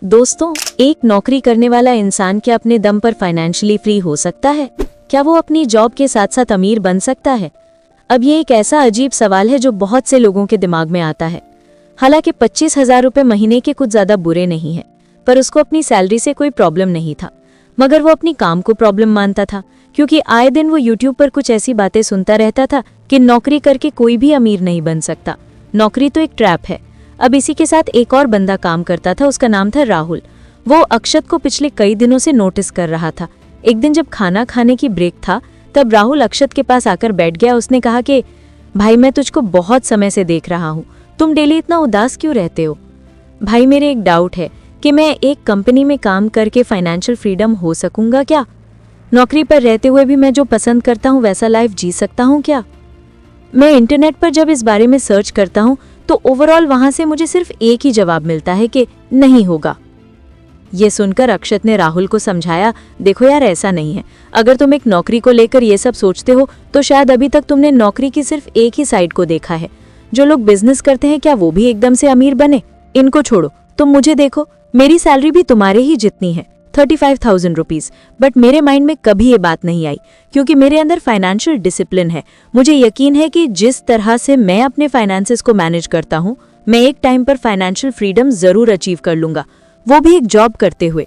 दोस्तों, एक नौकरी करने वाला इंसान क्या अपने दम पर फाइनेंशियली फ्री हो सकता है? क्या वो अपनी जॉब के साथ साथ अमीर बन सकता है? अब ये एक ऐसा अजीब सवाल है जो बहुत से लोगों के दिमाग में आता है। हालांकि 25,000 रुपये महीने के कुछ ज्यादा बुरे नहीं है, पर उसको अपनी सैलरी से कोई प्रॉब्लम नहीं था। मगर वो अपनी काम को प्रॉब्लम मानता था, क्योंकि आए दिन वो यूट्यूब पर कुछ ऐसी बातें सुनता रहता था कि नौकरी करके कोई भी अमीर नहीं बन सकता, नौकरी तो एक ट्रैप है। अब इसी के साथ एक और बंदा काम करता था, उसका नाम था राहुल। वो अक्षत को पिछले कई दिनों से नोटिस कर रहा था। एक दिन जब खाना खाने की ब्रेक था, तब राहुल अक्षत के पास आकर बैठ गया। उसने कहा कि भाई, मैं तुझको बहुत समय से देख रहा हूँ, तुम डेली इतना उदास क्यों रहते हो? भाई, मेरे एक डाउट है कि मैं एक कंपनी में काम करके फाइनेंशियल फ्रीडम हो सकूंगा क्या? नौकरी पर रहते हुए भी मैं जो पसंद करता हूँ वैसा लाइफ जी सकता हूँ क्या? मैं इंटरनेट पर जब इस बारे में सर्च करता हूँ तो ओवरऑल वहां से मुझे सिर्फ एक ही जवाब मिलता है कि नहीं होगा। ये सुनकर अक्षत ने राहुल को समझाया, देखो यार, ऐसा नहीं है। अगर तुम एक नौकरी को लेकर ये सब सोचते हो तो शायद अभी तक तुमने नौकरी की सिर्फ एक ही साइड को देखा है। जो लोग बिजनेस करते हैं, क्या वो भी एकदम से अमीर बने? इनको छोड़ो, तुम मुझे देखो, मेरी सैलरी भी तुम्हारे ही जितनी है, 35,000 रुपीज। बट मेरे माइंड में कभी ये बात नहीं आई, क्योंकि मेरे अंदर फाइनेंशियल डिसिप्लिन है। मुझे यकीन है कि जिस तरह से मैं अपने फाइनेंसेस को मैनेज करता हूँ, मैं एक टाइम पर फाइनेंशियल फ्रीडम जरूर अचीव कर लूंगा, वो भी एक जॉब करते हुए।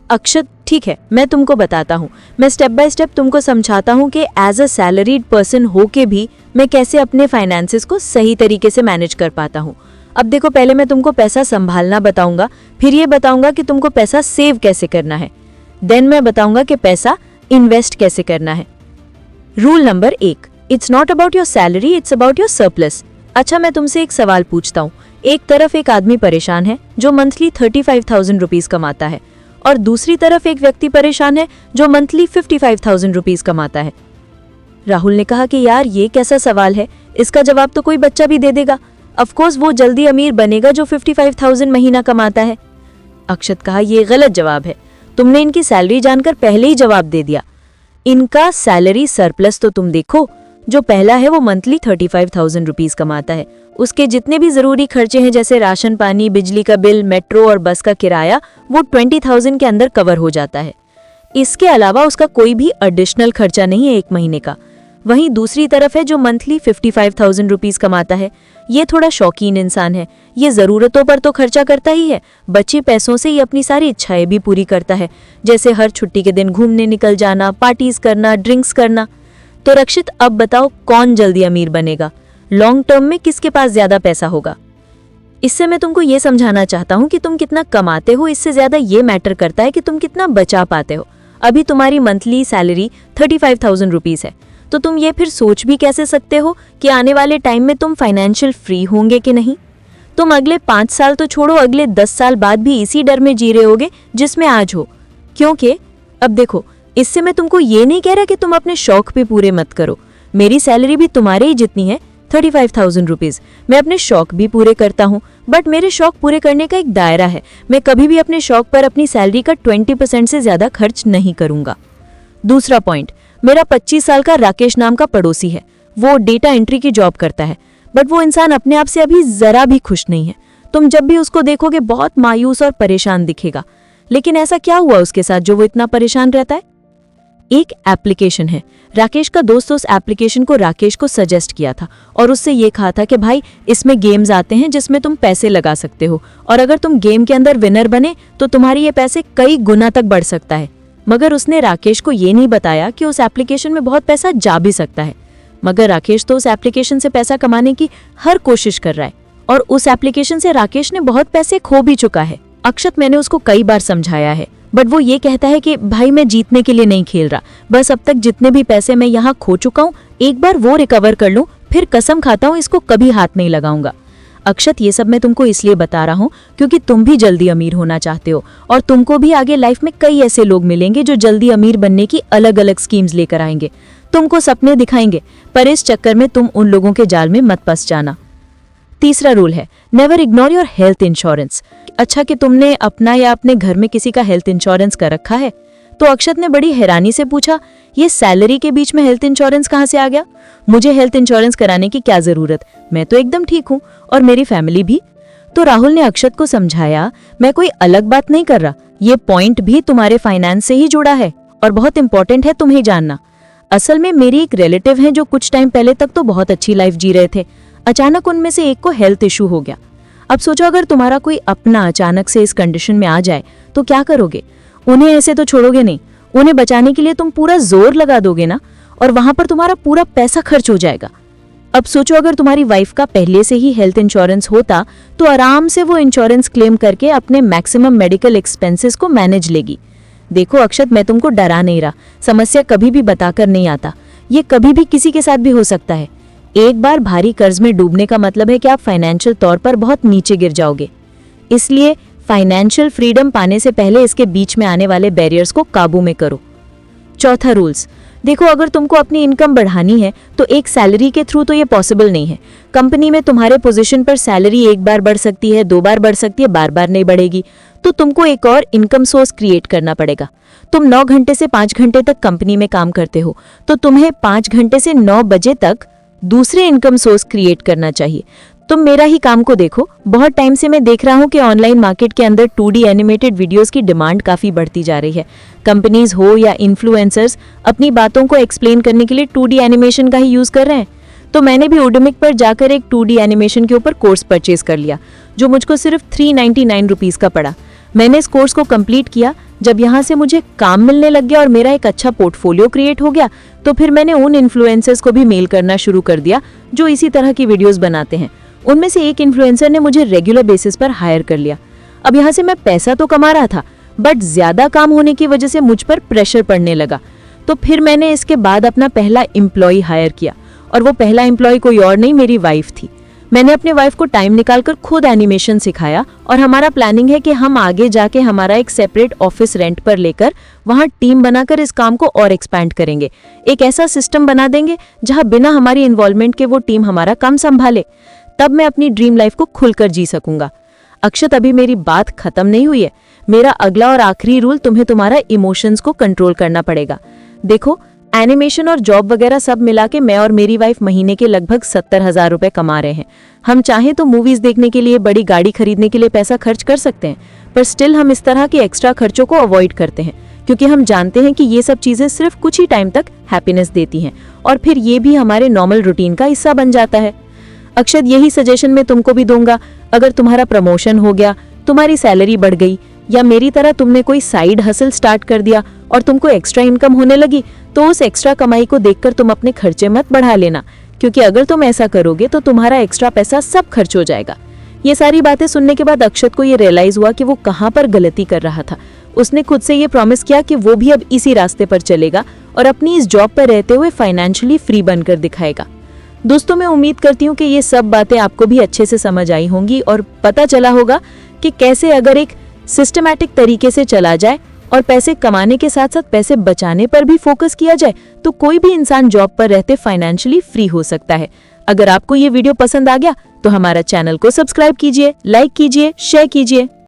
अक्षत, ठीक है, मैं तुमको बताता हूँ, मैं स्टेप बाय स्टेप तुमको समझाता हूँ कि एज अ सैलरीड पर्सन होके भी मैं कैसे अपने फाइनेंसेस को सही तरीके से मैनेज कर पाता हूँ। अब देखो, पहले मैं तुमको पैसा संभालना बताऊंगा, फिर ये बताऊंगा कि तुमको पैसा सेव कैसे करना है, देन मैं बताऊंगा कि पैसा इन्वेस्ट कैसे करना है। Rule number 1, it's not about your salary, it's about your surplus. अच्छा, मैं तुमसे एक सवाल पूछता हूँ। एक तरफ एक आदमी परेशान है जो मंथली 35,000 रुपीज कमाता है, और दूसरी तरफ एक व्यक्ति परेशान है जो मंथली 55,000 रुपीज कमाता है। राहुल ने कहा कि यार, ये कैसा सवाल है, इसका जवाब तो कोई बच्चा भी दे देगा। ऑफकोर्स वो जल्दी अमीर बनेगा जो 55,000 महीना कमाता है। अक्षत कहा, ये गलत जवाब है, तुमने इनकी सैलरी जानकर पहले ही जवाब दे दिया। इनका सैलरी सरप्लस तो तुम देखो। जो पहला है वो मंथली 35,000 रुपीज कमाता है, उसके जितने भी जरूरी खर्चे हैं जैसे राशन पानी, बिजली का बिल, मेट्रो और बस का किराया, वो 20,000 के अंदर कवर हो जाता है। इसके अलावा उसका कोई भी एडिशनल खर्चा नहीं है एक महीने का। वहीं दूसरी तरफ है जो मंथली 55,000 रुपीज कमाता है। ये थोड़ा शौकीन इंसान है, ये जरूरतों पर तो खर्चा करता ही है, बचे पैसों से ये अपनी सारी इच्छाएं भी पूरी करता है, जैसे हर छुट्टी के दिन घूमने निकल जाना, पार्टीज करना, ड्रिंक्स करना। तो रक्षित, अब बताओ कौन जल्दी अमीर बनेगा? लॉन्ग टर्म में किसके पास ज्यादा पैसा होगा? इससे मैं तुमको ये समझाना चाहता हूँ कि तुम कितना कमाते हो, इससे ज्यादा ये मैटर करता है कि तुम कितना बचा पाते हो। अभी तुम्हारी मंथली सैलरी 35,000 रुपीज है, तो तुम ये फिर सोच भी कैसे सकते हो कि आने वाले टाइम में तुम फाइनेंशियल फ्री होंगे कि नहीं? तुम अगले 5 साल तो छोड़ो, अगले 10 साल बाद भी इसी डर में जी रहे होगे जिसमें आज हो। क्योंकि अब देखो, इससे मैं तुमको ये नहीं कह रहा कि तुम अपने शौक भी पूरे मत करो। मेरी सैलरी भी तुम्हारे ही जितनी है, 35,000 रुपीज। मैं अपने शौक भी पूरे करता हूँ, बट मेरे शौक पूरे करने का एक दायरा है। मैं कभी भी अपने शौक पर अपनी सैलरी का 20% से ज्यादा खर्च नहीं करूंगा। दूसरा पॉइंट, मेरा 25 साल का राकेश नाम का पड़ोसी है। वो डेटा एंट्री की जॉब करता है, बट वो इंसान अपने आप से अभी जरा भी खुश नहीं है। तुम जब भी उसको देखोगे बहुत मायूस और परेशान दिखेगा। लेकिन ऐसा क्या हुआ उसके साथ जो वो इतना परेशान रहता है? एक एप्लीकेशन है। राकेश का दोस्त उस एप्लीकेशन को राकेश को सजेस्ट किया था और उससे ये कहा था कि भाई, इसमें गेम्स आते हैं जिसमें तुम पैसे लगा सकते हो, और अगर तुम गेम के अंदर विनर बने तो तुम्हारी ये पैसे कई गुना तक बढ़ सकता है। मगर उसने राकेश को ये नहीं बताया कि उस एप्लीकेशन में बहुत पैसा जा भी सकता है। मगर राकेश तो उस एप्लीकेशन से पैसा कमाने की हर कोशिश कर रहा है, और उस एप्लीकेशन से राकेश ने बहुत पैसे खो भी चुका है। अक्षत, मैंने उसको कई बार समझाया है, बट वो ये कहता है कि भाई, मैं जीतने के लिए नहीं खेल रहा, बस अब तक जितने भी पैसे मैं यहाँ खो चुका हूँ, एक बार वो रिकवर कर लूं, फिर कसम खाता हूँ इसको कभी हाथ नहीं लगाऊंगा। अक्षत, ये सब मैं तुमको इसलिए बता रहा हूँ क्योंकि तुम भी जल्दी अमीर होना चाहते हो, और तुमको भी आगे लाइफ में कई ऐसे लोग मिलेंगे जो जल्दी अमीर बनने की अलग अलग स्कीम्स लेकर आएंगे, तुमको सपने दिखाएंगे, पर इस चक्कर में तुम उन लोगों के जाल में मत फंस जाना। तीसरा रूल है, never ignore your health insurance. अच्छा, कि तुमने अपना या अपने घर में किसी का हेल्थ इंश्योरेंस कर रखा है? तो अक्षत ने बड़ी हैरानी से पूछा, ये सैलरी के बीच में हेल्थ इंश्योरेंस कहाँ से आ गया? मुझे हेल्थ इंश्योरेंस कराने की क्या जरूरत, मैं तो एकदम ठीक हूँ और मेरी फैमिली भी। तो राहुल ने अक्षत को समझाया, मैं कोई अलग बात नहीं कर रहा, ये पॉइंट भी तुम्हारे फाइनेंस से ही जुड़ा है और बहुत इंपॉर्टेंट है तुम्हें जानना। असल में मेरी एक रिलेटिव हैं जो कुछ टाइम पहले तक तो बहुत अच्छी लाइफ जी रहे थे। अचानक उनमें से एक को हेल्थ इशू हो गया। अब सोचो अगर तुम्हारा कोई अपना अचानक से इस कंडीशन में आ जाए तो क्या करोगे? उन्हें ऐसे तो छोड़ोगे नहीं, उन्हें बचाने के लिए तुम पूरा जोर लगा दोगे ना, और वहां पर तुम्हारा पूरा पैसा खर्च हो जाएगा। अब सोचो अगर तुम्हारी वाइफ का पहले से ही हेल्थ इंश्योरेंस होता तो आराम से वो इंश्योरेंस क्लेम करके अपने मैक्सिमम मेडिकल एक्सपेंसेस को मैनेज लेगी। देखो अक्षत, मैं तुमको डरा नहीं रहा, समस्या कभी भी बताकर नहीं आता, ये कभी भी किसी के साथ भी हो सकता है। एक बार भारी कर्ज में डूबने का मतलब है कि आप फाइनेंशियल तौर पर बहुत नीचे गिर जाओगे। इसलिए फाइनेंशियल फ्रीडम पाने से पहले इसके बीच में आने वाले बैरियर्स को काबू में करो। चौथा रूल्स, देखो अगर तुमको अपनी इनकम बढ़ानी है तो एक सैलरी के थ्रू तो ये पॉसिबल नहीं है। कंपनी में तुम्हारे पोजीशन पर सैलरी एक बार बढ़ सकती है, 2 बार बढ़ सकती है, बार बार नहीं बढ़ेगी। तो तुमको एक और इनकम सोर्स क्रिएट करना पड़ेगा। तुम 9 घंटे से 5 घंटे तक कंपनी में काम करते हो तो तुम्हें 5 घंटे से 9 बजे तक दूसरे इनकम सोर्स क्रिएट करना चाहिए। तुम मेरा ही काम को देखो, बहुत टाइम से मैं देख रहा हूँ कि ऑनलाइन मार्केट के अंदर 2D एनिमेटेड वीडियोस की डिमांड काफ़ी बढ़ती जा रही है। कंपनीज हो या इन्फ्लुएंसर्स अपनी बातों को एक्सप्लेन करने के लिए 2D एनिमेशन का ही यूज़ कर रहे हैं। तो मैंने भी उडमिक पर जाकर एक 2D एनिमेशन के ऊपर कोर्स परचेज कर लिया जो मुझको सिर्फ 399 रुपीज़ का पड़ा। मैंने इस कोर्स को कंप्लीट किया। जब यहाँ से मुझे काम मिलने लग गया और मेरा एक अच्छा पोर्टफोलियो क्रिएट हो गया तो फिर मैंने उन इन्फ्लुएंसर्स को भी मेल करना शुरू कर दिया जो इसी तरह की वीडियोस बनाते हैं। उनमें से एक इन्फ्लुएंसर ने मुझे रेगुलर बेसिस पर हायर कर लिया। अब यहाँ से मैं पैसा तो कमा रहा था बट ज्यादा काम होने की वजह से मुझ पर प्रेशर पड़ने लगा। तो फिर मैंने इसके बाद अपना पहला एम्प्लॉय हायर किया और वो पहला एम्प्लॉय कोई और नहीं, मेरी वाइफ थी। मैंने अपने वाइफ को टाइम निकालकर खुद एनिमेशन सिखाया और हमारा प्लानिंग है कि हम आगे जाके हमारा एक सेपरेट ऑफिस रेंट पर लेकर वहां टीम बनाकर इस काम को और एक्सपैंड करेंगे। एक ऐसा सिस्टम बना देंगे जहां बिना हमारी इन्वॉल्वमेंट के वो टीम हमारा काम संभाले। तब मैं अपनी ड्रीम लाइफ को खुलकर जी सकूंगा। अक्षत, अभी मेरी बात खत्म नहीं हुई है। मेरा अगला और आखिरी रूल, तुम्हें तुम्हारा इमोशंस को कंट्रोल करना पड़ेगा। देखो, एनिमेशन और जॉब वगैरह सब मिला के मैं और मेरी वाइफ महीने के लगभग 70,000 रुपए कमा रहे हैं। हम चाहें तो मूवीज देखने के लिए, बड़ी गाड़ी खरीदने के लिए पैसा खर्च कर सकते हैं, पर स्टिल हम इस तरह के एक्स्ट्रा खर्चों को अवॉइड करते हैं क्योंकि हम जानते हैं कि ये सब चीजें सिर्फ कुछ ही टाइम तक हैप्पीनेस देती हैं और फिर ये भी हमारे नॉर्मल रूटीन का हिस्सा बन जाता है। अक्षत, यही सजेशन मैं तुमको भी दूंगा। अगर तुम्हारा प्रमोशन हो गया, तुम्हारी सैलरी बढ़ गई या मेरी तरह तुमने कोई साइड हसल स्टार्ट कर दिया और तुमको एक्स्ट्रा इनकम होने लगी तो उस एक्स्ट्रा कमाई को देखकर तुम अपने खर्चे मत बढ़ा लेना, क्योंकि अगर तुम ऐसा करोगे तो तुम्हारा एक्स्ट्रा पैसा सब खर्च हो जाएगा। ये सारी बातें सुनने के बाद अक्षत को ये रियलाइज हुआ कि वो कहाँ पर गलती कर रहा था। उसने खुद से ये प्रॉमिस किया कि वो भी अब इसी रास्ते पर चलेगा और अपनी इस जॉब पर रहते हुए फाइनेंशियली फ्री बनकर दिखाएगा। दोस्तों, मैं उम्मीद करती हूँ कि ये सब बातें आपको भी अच्छे से समझ आई होंगी और पता चला होगा कि कैसे अगर एक सिस्टमैटिक तरीके से चला जाए और पैसे कमाने के साथ साथ पैसे बचाने पर भी फोकस किया जाए तो कोई भी इंसान जॉब पर रहते फाइनेंशियली फ्री हो सकता है। अगर आपको ये वीडियो पसंद आ गया तो हमारा चैनल को सब्सक्राइब कीजिए, लाइक कीजिए, शेयर कीजिए।